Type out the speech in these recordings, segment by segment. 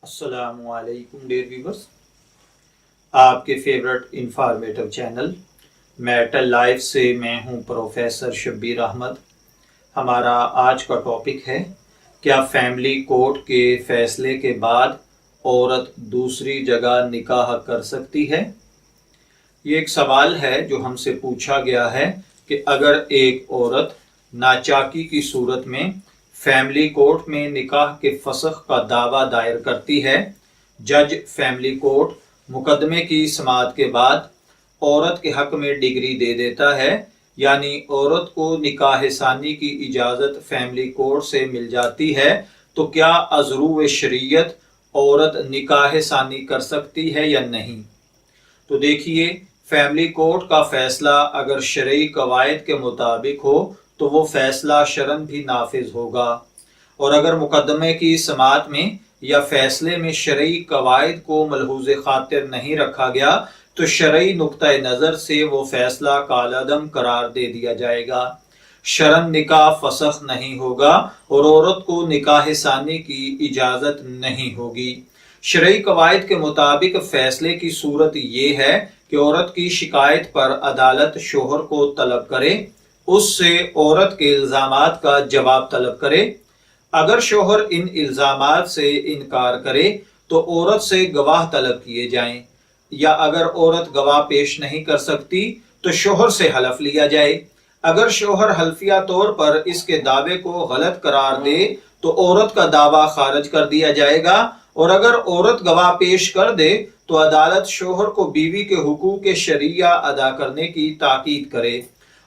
السلام علیکم dear viewers, آپ کے favourite informative channel metal life سے میں ہوں پروفیسر شبیر احمد۔ ہمارا آج کا ٹاپک ہے کیا فیملی کورٹ کے فیصلے کے بعد عورت دوسری جگہ نکاح کر سکتی ہے؟ یہ ایک سوال ہے جو ہم سے پوچھا گیا ہے کہ اگر ایک عورت ناچاکی کی صورت میں فیملی کورٹ میں نکاح کے فسخ کا دعویٰ دائر کرتی ہے، جج فیملی کورٹ مقدمے کی سماعت کے بعد عورت کے حق میں ڈگری دے دیتا ہے، یعنی عورت کو نکاح ثانی کی اجازت فیملی کورٹ سے مل جاتی ہے، تو کیا از روح شریعت عورت نکاح ثانی کر سکتی ہے یا نہیں؟ تو دیکھیے، فیملی کورٹ کا فیصلہ اگر شرعی قواعد کے مطابق ہو تو وہ فیصلہ شرعاً بھی نافذ ہوگا، اور اگر مقدمے کی سماعت میں یا فیصلے میں شرعی قواعد کو ملحوظ خاطر نہیں رکھا گیا تو شرعی نقطہ نظر سے وہ فیصلہ کالعدم قرار دے دیا جائے گا، شرعاً نکاح فسخ نہیں ہوگا اور عورت کو نکاح ثانی کی اجازت نہیں ہوگی۔ شرعی قواعد کے مطابق فیصلے کی صورت یہ ہے کہ عورت کی شکایت پر عدالت شوہر کو طلب کرے، اس سے عورت کے الزامات کا جواب طلب کرے۔ اگر شوہر ان الزامات سے انکار کرے تو عورت سے گواہ طلب کیے جائیں، یا اگر عورت گواہ پیش نہیں کر سکتی تو شوہر سے حلف لیا جائے۔ اگر شوہر حلفیہ طور پر اس کے دعوے کو غلط قرار دے تو عورت کا دعویٰ خارج کر دیا جائے گا، اور اگر عورت گواہ پیش کر دے تو عدالت شوہر کو بیوی کے حقوق شرعیہ ادا کرنے کی تاکید کرے،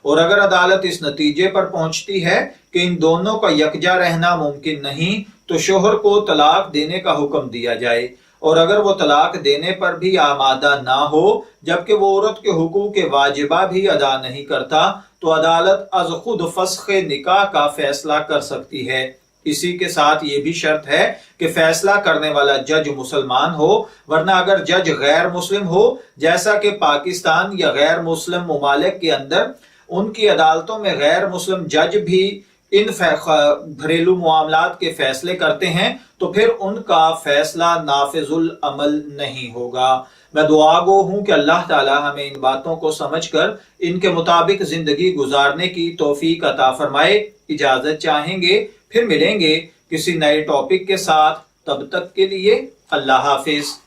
اور اگر عدالت اس نتیجے پر پہنچتی ہے کہ ان دونوں کا یکجا رہنا ممکن نہیں تو شوہر کو طلاق دینے کا حکم دیا جائے، اور اگر وہ طلاق دینے پر بھی آمادہ نہ ہو جبکہ وہ عورت کے حقوق واجبہ بھی ادا نہیں کرتا تو عدالت از خود فسخ نکاح کا فیصلہ کر سکتی ہے۔ اسی کے ساتھ یہ بھی شرط ہے کہ فیصلہ کرنے والا جج مسلمان ہو، ورنہ اگر جج غیر مسلم ہو جیسا کہ پاکستان یا غیر مسلم ممالک کے اندر ان کی عدالتوں میں غیر مسلم جج بھی ان گھریلو معاملات کے فیصلے کرتے ہیں تو پھر ان کا فیصلہ نافذ العمل نہیں ہوگا۔ میں دعا گو ہوں کہ اللہ تعالی ہمیں ان باتوں کو سمجھ کر ان کے مطابق زندگی گزارنے کی توفیق عطا فرمائے۔ اجازت چاہیں گے، پھر ملیں گے کسی نئے ٹاپک کے ساتھ، تب تک کے لیے اللہ حافظ۔